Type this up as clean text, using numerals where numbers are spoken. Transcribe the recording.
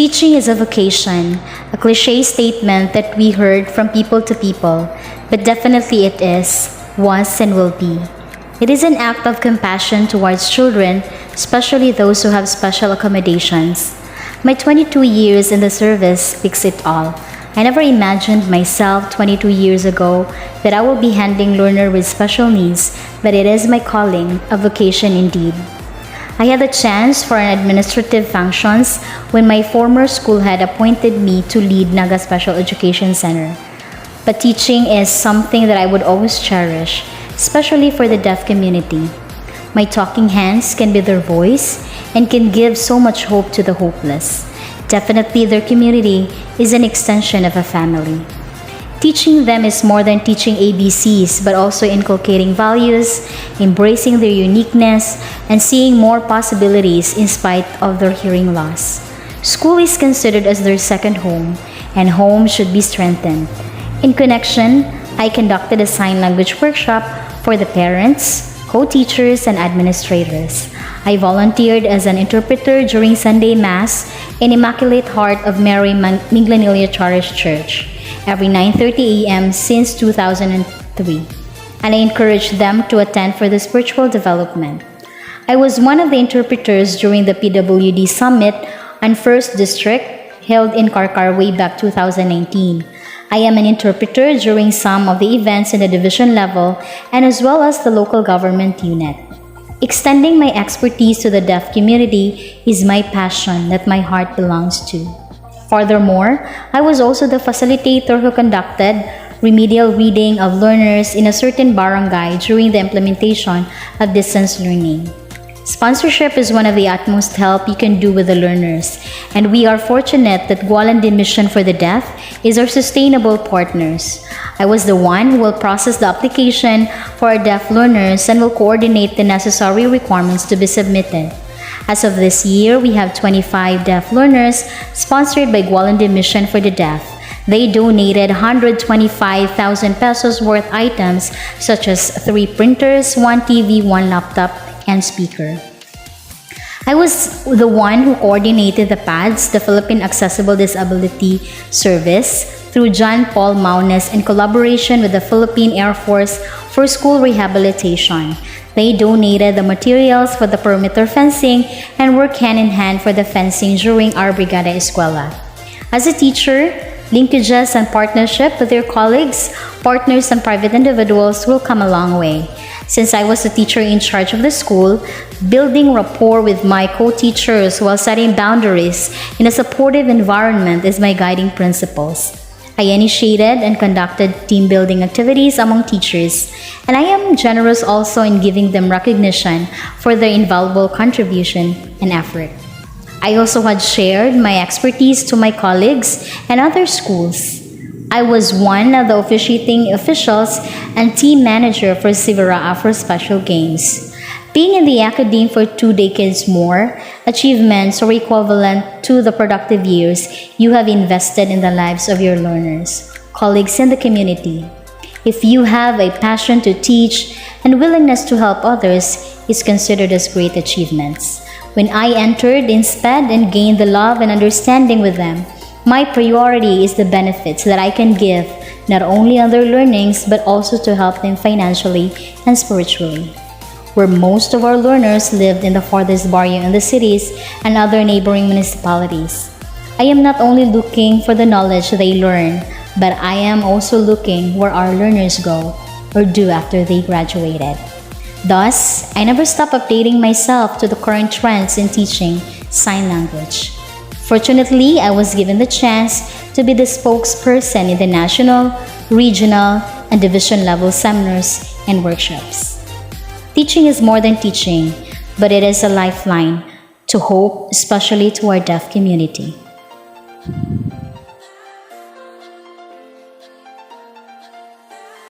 Teaching is a vocation, a cliche statement that we heard from people to people, but definitely it is, was, and will be. It is an act of compassion towards children, especially those who have special accommodations. My 22 years in the service speaks it all. I never imagined myself 22 years ago that I will be handling learners with special needs, but it is my calling, a vocation indeed. I had the chance for an administrative functions when my former school had appointed me to lead Naga Special Education Center. But teaching is something that I would always cherish, especially for the deaf community. My talking hands can be their voice and can give so much hope to the hopeless. Definitely their community is an extension of a family. Teaching them is more than teaching ABCs, but also inculcating values, embracing their uniqueness, and seeing more possibilities in spite of their hearing loss. School is considered as their second home, and home should be strengthened. In connection, I conducted a sign language workshop for the parents, co-teachers, and administrators. I volunteered as an interpreter during Sunday Mass in Immaculate Heart of Mary Minglanilla Charish Church every 9:30 a.m. since 2003, and I encouraged them to attend for the spiritual development. I was one of the interpreters during the PWD Summit on 1st District held in Karkar way back 2019. I am an interpreter during some of the events in the division level and as well as the local government unit. Extending my expertise to the deaf community is my passion that my heart belongs to. Furthermore, I was also the facilitator who conducted remedial reading of learners in a certain barangay during the implementation of distance learning. Sponsorship is one of the utmost help you can do with the learners, and we are fortunate that Gualandi Mission for the Deaf is our sustainable partners. I was the one who will process the application for our deaf learners and will coordinate the necessary requirements to be submitted. As of this year, we have 25 deaf learners sponsored by Gualandi Mission for the Deaf. They donated 125,000 pesos worth items such as 3 printers, 1 TV, 1 laptop, and speaker. I was the one who coordinated the PADS, the Philippine Accessible Disability Service, through John Paul Maunes in collaboration with the Philippine Air Force for school rehabilitation. They donated the materials for the perimeter fencing and worked hand in hand for the fencing during our Brigada Escuela. As a teacher, linkages and partnership with their colleagues, partners, and private individuals will come a long way. Since I was the teacher in charge of the school, building rapport with my co-teachers while setting boundaries in a supportive environment is my guiding principles. I initiated and conducted team-building activities among teachers, and I am generous also in giving them recognition for their invaluable contribution and effort. I also had shared my expertise to my colleagues and other schools. I was one of the officiating officials and team manager for Sivaraa for Special Games. Being in the academe for 2 decades more, achievements are equivalent to the productive years you have invested in the lives of your learners, colleagues, and the community. If you have a passion to teach and willingness to help others, is considered as great achievements. When I entered in SPED and gained the love and understanding with them, my priority is the benefits that I can give, not only on their learnings, but also to help them financially and spiritually. Where most of our learners lived in the farthest barrio in the cities and other neighboring municipalities. I am not only looking for the knowledge they learn, but I am also looking where our learners go or do after they graduated. Thus, I never stop updating myself to the current trends in teaching sign language. Fortunately, I was given the chance to be the spokesperson in the national, regional, and division level seminars and workshops. Teaching is more than teaching, but it is a lifeline to hope, especially to our deaf community.